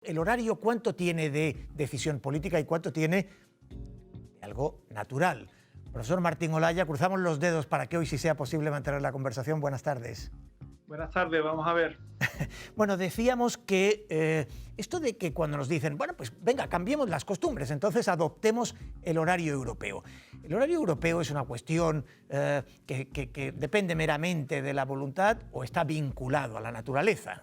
¿El horario cuánto tiene de decisión política y cuánto tiene de algo natural? Profesor Martín Olaya, cruzamos los dedos para que hoy sí sea posible mantener la conversación. Buenas tardes. Buenas tardes, vamos a ver. Bueno, decíamos que esto de que cuando nos dicen, bueno, pues venga, cambiemos las costumbres, entonces adoptemos el horario europeo. El horario europeo es una cuestión que depende meramente de la voluntad o está vinculado a la naturaleza.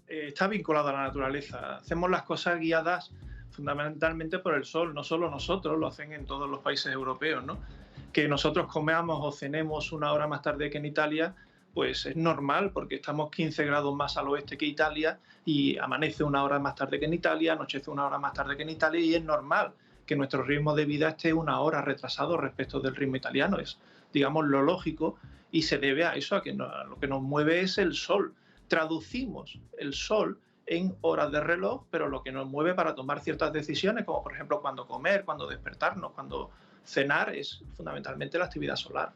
Está vinculado a la naturaleza. Hacemos las cosas guiadas fundamentalmente por el sol, no solo nosotros, lo hacen en todos los países europeos, ¿no? Que nosotros comamos o cenemos una hora más tarde que en Italia, pues es normal porque estamos 15 grados más al oeste que Italia y amanece una hora más tarde que en Italia, anochece una hora más tarde que en Italia y es normal que nuestro ritmo de vida esté una hora retrasado respecto del ritmo italiano. Es, digamos, lo lógico y se debe a eso, a que lo que nos mueve es el sol. Traducimos el sol en horas de reloj, pero lo que nos mueve para tomar ciertas decisiones, como por ejemplo cuándo comer, cuándo despertarnos, cuándo cenar, es fundamentalmente la actividad solar.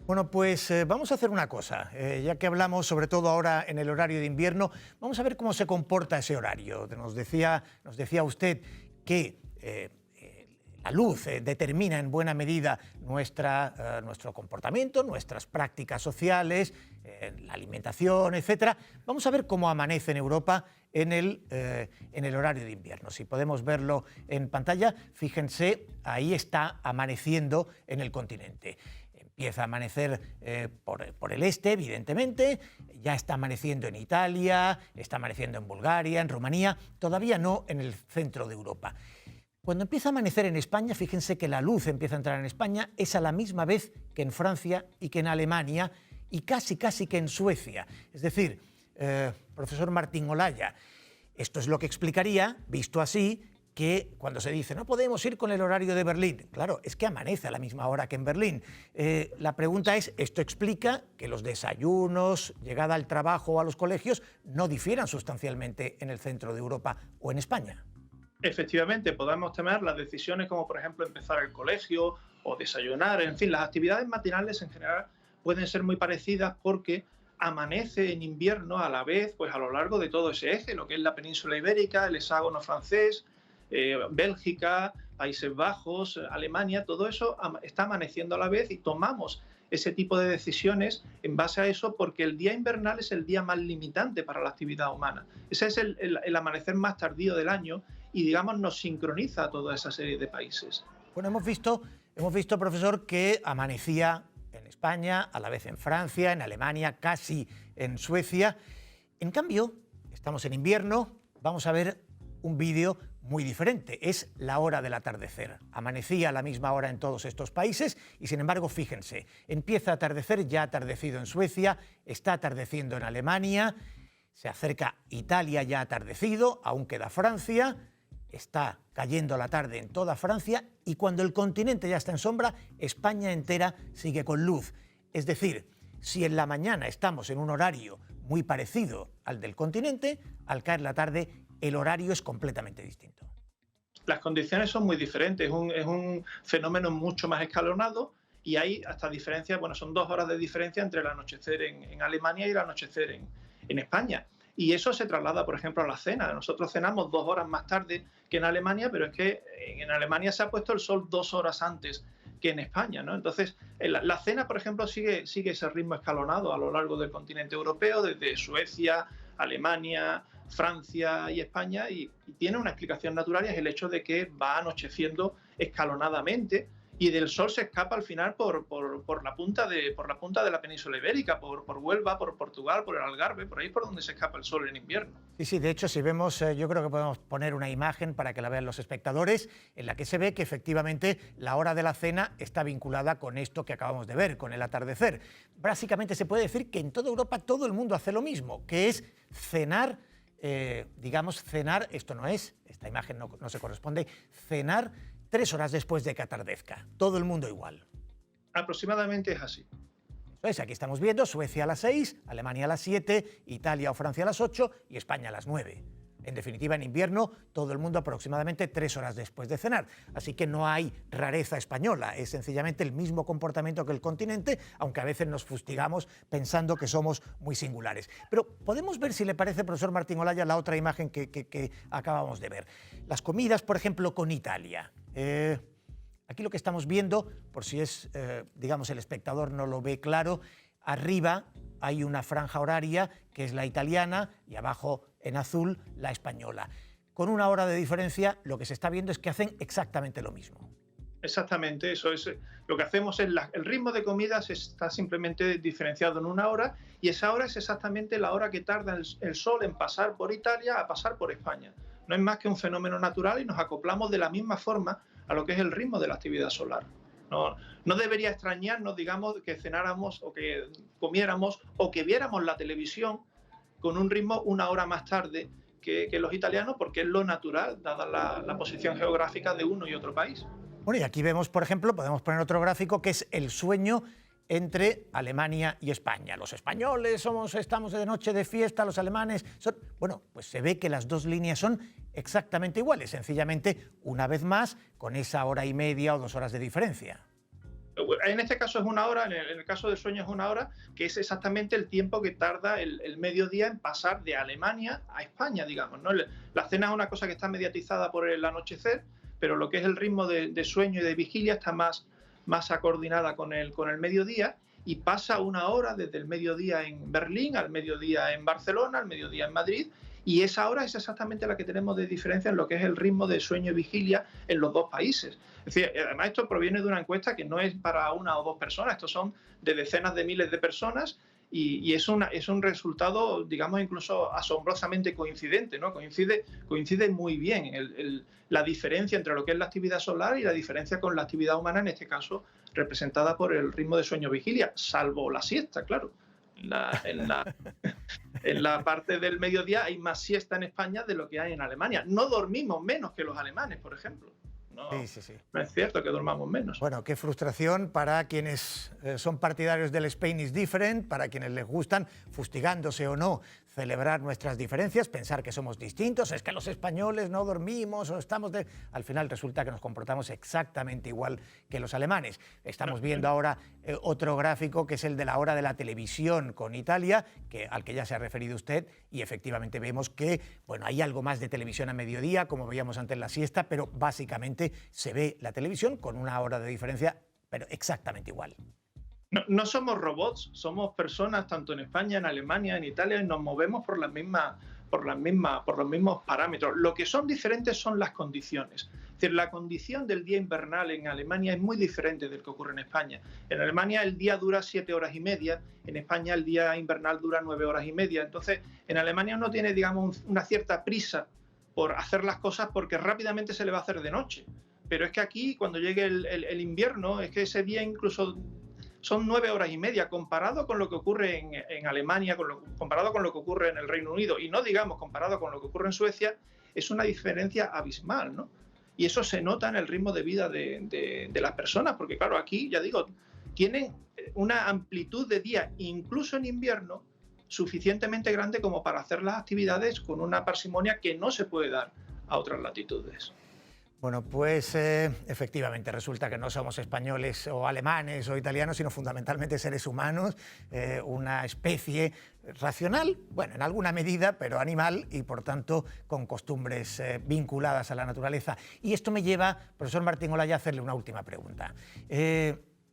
Bueno, pues vamos a hacer una cosa, ya que hablamos sobre todo ahora en el horario de invierno, vamos a ver cómo se comporta ese horario. Nos decía usted que la luz determina en buena medida nuestro comportamiento, nuestras prácticas sociales, la alimentación, etc. Vamos a ver cómo amanece en Europa en el horario de invierno. Si podemos verlo en pantalla, fíjense, ahí está amaneciendo en el continente. Empieza a amanecer por el este, evidentemente, ya está amaneciendo en Italia, está amaneciendo en Bulgaria, en Rumanía, todavía no en el centro de Europa. Cuando empieza a amanecer en España, fíjense que la luz empieza a entrar en España, es a la misma vez que en Francia y que en Alemania y casi que en Suecia. Es decir, profesor Martín Olaya, esto es lo que explicaría, visto así, que cuando se dice no podemos ir con el horario de Berlín, claro, es que amanece a la misma hora que en Berlín. La pregunta es, ¿esto explica que los desayunos, llegada al trabajo o a los colegios no difieran sustancialmente en el centro de Europa o en España? Efectivamente, podemos tomar las decisiones como por ejemplo empezar el colegio o desayunar, en fin, las actividades matinales en general pueden ser muy parecidas porque amanece en invierno a la vez, pues a lo largo de todo ese eje, lo que es la península ibérica, el hexágono francés, Bélgica, Países Bajos, Alemania, todo eso está amaneciendo a la vez y tomamos ese tipo de decisiones en base a eso porque el día invernal es el día más limitante para la actividad humana. Ese es el amanecer más tardío del año y, digamos, nos sincroniza a toda esa serie de países. Bueno, hemos visto, profesor, que amanecía en España, a la vez en Francia, en Alemania, casi en Suecia. En cambio, estamos en invierno, vamos a ver un vídeo muy diferente, es la hora del atardecer. Amanecía a la misma hora en todos estos países y, sin embargo, fíjense, empieza a atardecer, ya ha atardecido en Suecia, está atardeciendo en Alemania, se acerca Italia, ya ha atardecido, aún queda Francia, está cayendo la tarde en toda Francia y cuando el continente ya está en sombra, España entera sigue con luz. Es decir, si en la mañana estamos en un horario muy parecido al del continente, al caer la tarde el horario es completamente distinto. Las condiciones son muy diferentes, es un fenómeno mucho más escalonado y hay hasta diferencias, bueno, son 2 horas de diferencia entre el anochecer en Alemania y el anochecer en España. Y eso se traslada, por ejemplo, a la cena. Nosotros cenamos 2 horas más tarde que en Alemania, pero es que en Alemania se ha puesto el sol 2 horas antes que en España, ¿no? Entonces, la cena, por ejemplo, sigue ese ritmo escalonado a lo largo del continente europeo, desde Suecia, Alemania, Francia y España, y tiene una explicación natural y es el hecho de que va anocheciendo escalonadamente y del sol se escapa al final por la punta de la península ibérica, por Huelva, por Portugal, por el Algarve, por ahí por donde se escapa el sol en invierno. Sí, de hecho, si vemos, yo creo que podemos poner una imagen para que la vean los espectadores, en la que se ve que efectivamente la hora de la cena está vinculada con esto que acabamos de ver, con el atardecer. Básicamente se puede decir que en toda Europa todo el mundo hace lo mismo, que es cenar, cenar, esta imagen no se corresponde, cenar 3 horas después de que atardezca. Todo el mundo igual. Aproximadamente es así. Entonces, aquí estamos viendo Suecia a las 6, Alemania a las 7, Italia o Francia a las 8 y España a las 9. En definitiva, en invierno, todo el mundo aproximadamente 3 horas después de cenar. Así que no hay rareza española, es sencillamente el mismo comportamiento que el continente, aunque a veces nos fustigamos pensando que somos muy singulares. Pero podemos ver, si le parece, profesor Martín Olaya, la otra imagen que acabamos de ver. Las comidas, por ejemplo, con Italia. Aquí lo que estamos viendo, por si es, digamos, el espectador no lo ve claro, arriba hay una franja horaria que es la italiana y abajo en azul la española. Con 1 hora de diferencia, lo que se está viendo es que hacen exactamente lo mismo. Exactamente, eso es. Lo que hacemos es el ritmo de comidas está simplemente diferenciado en 1 hora, y esa hora es exactamente la hora que tarda el Sol en pasar por Italia a pasar por España. No es más que un fenómeno natural y nos acoplamos de la misma forma a lo que es el ritmo de la actividad solar. No debería extrañarnos, digamos, que cenáramos o que comiéramos o que viéramos la televisión con un ritmo 1 hora más tarde que los italianos, porque es lo natural, dada la posición geográfica de uno y otro país. Bueno, y aquí vemos, por ejemplo, podemos poner otro gráfico que es el sueño entre Alemania y España. Los españoles estamos de noche de fiesta, los alemanes son... Bueno, pues se ve que las dos líneas son exactamente iguales, sencillamente, una vez más, con esa 1 hora y media o 2 horas de diferencia. En este caso es 1 hora, en el caso del sueño es 1 hora, que es exactamente el tiempo que tarda el mediodía en pasar de Alemania a España, digamos, ¿no? La cena es una cosa que está mediatizada por el anochecer, pero lo que es el ritmo de sueño y de vigilia está más coordinada con el mediodía, y pasa 1 hora desde el mediodía en Berlín al mediodía en Barcelona, al mediodía en Madrid, y esa hora es exactamente la que tenemos de diferencia en lo que es el ritmo de sueño y vigilia en los dos países. Es decir, además esto proviene de una encuesta que no es para 1 o 2 personas, estos son de decenas de miles de personas, y es un resultado, digamos, incluso asombrosamente coincidente, ¿no? Coincide muy bien la diferencia entre lo que es la actividad solar y la diferencia con la actividad humana, en este caso representada por el ritmo de sueño-vigilia, salvo la siesta, claro. En la parte del mediodía hay más siesta en España de lo que hay en Alemania. No dormimos menos que los alemanes, por ejemplo. No, sí. No es cierto que durmamos menos. Bueno, qué frustración para quienes son partidarios del Spain is different, para quienes les gustan, fustigándose o no, celebrar nuestras diferencias, pensar que somos distintos, es que los españoles no dormimos o estamos de... Al final resulta que nos comportamos exactamente igual que los alemanes. Estamos viendo ahora otro gráfico que es el de la hora de la televisión con Italia, al que ya se ha referido usted, y efectivamente vemos que, bueno, hay algo más de televisión a mediodía, como veíamos antes en la siesta, pero básicamente se ve la televisión con 1 hora de diferencia, pero exactamente igual. No somos robots, somos personas tanto en España, en Alemania, en Italia, y nos movemos por los mismos parámetros. Lo que son diferentes son las condiciones. Es decir, la condición del día invernal en Alemania es muy diferente del que ocurre en España. En Alemania el día dura 7 horas y media, en España el día invernal dura 9 horas y media. Entonces, en Alemania uno tiene, digamos, una cierta prisa por hacer las cosas porque rápidamente se le va a hacer de noche. Pero es que aquí, cuando llegue el invierno, es que ese día incluso son 9 horas y media, comparado con lo que ocurre en Alemania, comparado con lo que ocurre en el Reino Unido, y no digamos comparado con lo que ocurre en Suecia, es una diferencia abismal, ¿no? Y eso se nota en el ritmo de vida de las personas, porque claro, aquí, ya digo, tienen una amplitud de día, incluso en invierno, suficientemente grande como para hacer las actividades con una parsimonia que no se puede dar a otras latitudes. Bueno, pues efectivamente resulta que no somos españoles o alemanes o italianos, sino fundamentalmente seres humanos, una especie racional, bueno, en alguna medida, pero animal y por tanto con costumbres vinculadas a la naturaleza. Y esto me lleva, profesor Martín Olaya, a hacerle una última pregunta.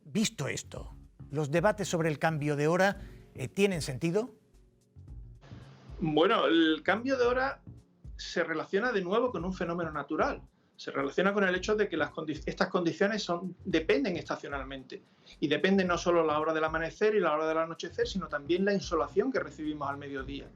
Visto esto, ¿los debates sobre el cambio de hora tienen sentido? Bueno, el cambio de hora se relaciona de nuevo con un fenómeno natural. Se relaciona con el hecho de que estas condiciones dependen estacionalmente, y depende no solo la hora del amanecer y la hora del anochecer, sino también la insolación que recibimos al mediodía.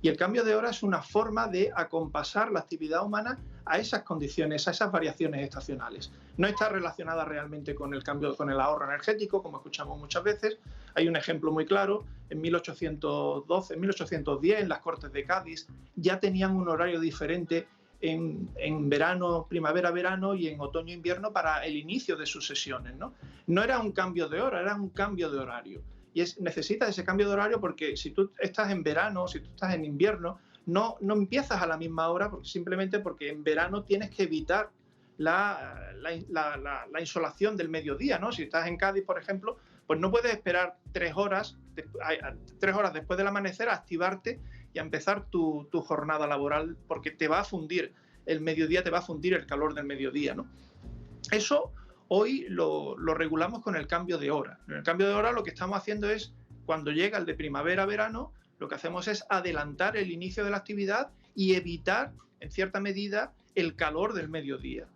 Y el cambio de hora es una forma de acompasar la actividad humana a esas condiciones, a esas variaciones estacionales. No está relacionada realmente con el ahorro energético, como escuchamos muchas veces. Hay un ejemplo muy claro: en 1812, en 1810, en las Cortes de Cádiz, ya tenían un horario diferente en verano, primavera-verano y en otoño-invierno para el inicio de sus sesiones, ¿no? No era un cambio de hora, era un cambio de horario. Y necesitas ese cambio de horario porque si tú estás en verano, si tú estás en invierno, No empiezas a la misma hora simplemente porque en verano tienes que evitar la insolación del mediodía, ¿no? Si estás en Cádiz, por ejemplo, pues no puedes esperar 3 horas después del amanecer a activarte y a empezar tu jornada laboral, porque te va a fundir el mediodía, te va a fundir el calor del mediodía, ¿no? Eso hoy lo regulamos con el cambio de hora. En el cambio de hora lo que estamos haciendo es, cuando llega el de primavera-verano, lo que hacemos es adelantar el inicio de la actividad y evitar, en cierta medida, el calor del mediodía.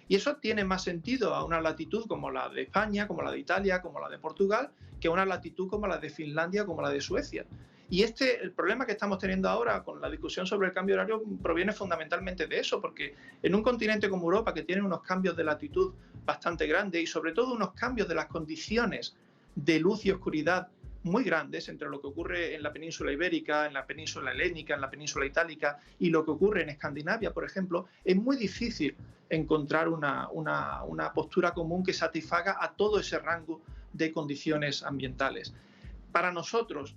Y eso tiene más sentido a una latitud como la de España, como la de Italia, como la de Portugal, que a una latitud como la de Finlandia, como la de Suecia. Y el problema que estamos teniendo ahora con la discusión sobre el cambio horario proviene fundamentalmente de eso, porque en un continente como Europa, que tiene unos cambios de latitud bastante grandes y sobre todo unos cambios de las condiciones de luz y oscuridad muy grandes entre lo que ocurre en la península ibérica, en la península helénica, en la península itálica y lo que ocurre en Escandinavia, por ejemplo, es muy difícil encontrar una postura común que satisfaga a todo ese rango de condiciones ambientales. Para nosotros,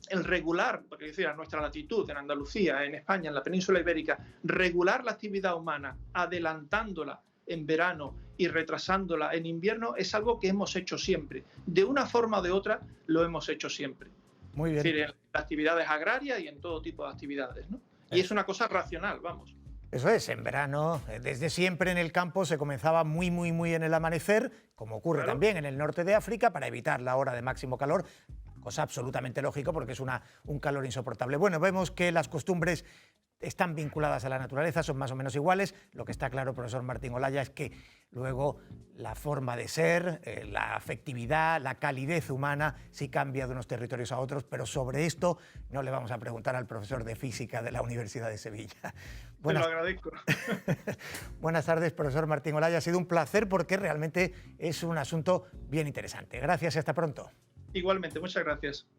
el regular, porque decir, a nuestra latitud, en Andalucía, en España, en la península ibérica, regular la actividad humana, adelantándola en verano y retrasándola en invierno, es algo que hemos hecho siempre. De una forma o de otra, lo hemos hecho siempre. Muy bien. Es decir, en las actividades agrarias y en todo tipo de actividades, ¿no? Y es una cosa racional, vamos. Eso es, en verano, desde siempre en el campo se comenzaba muy en el amanecer, como ocurre también en el norte de África, para evitar la hora de máximo calor, cosa absolutamente lógica porque es un calor insoportable. Bueno, vemos que las costumbres están vinculadas a la naturaleza, son más o menos iguales. Lo que está claro, profesor Martín Olaya, es que luego la forma de ser, la afectividad, la calidez humana sí cambia de unos territorios a otros, pero sobre esto no le vamos a preguntar al profesor de física de la Universidad de Sevilla. Te lo agradezco. Buenas tardes, profesor Martín Olaya. Ha sido un placer porque realmente es un asunto bien interesante. Gracias y hasta pronto. Igualmente, muchas gracias.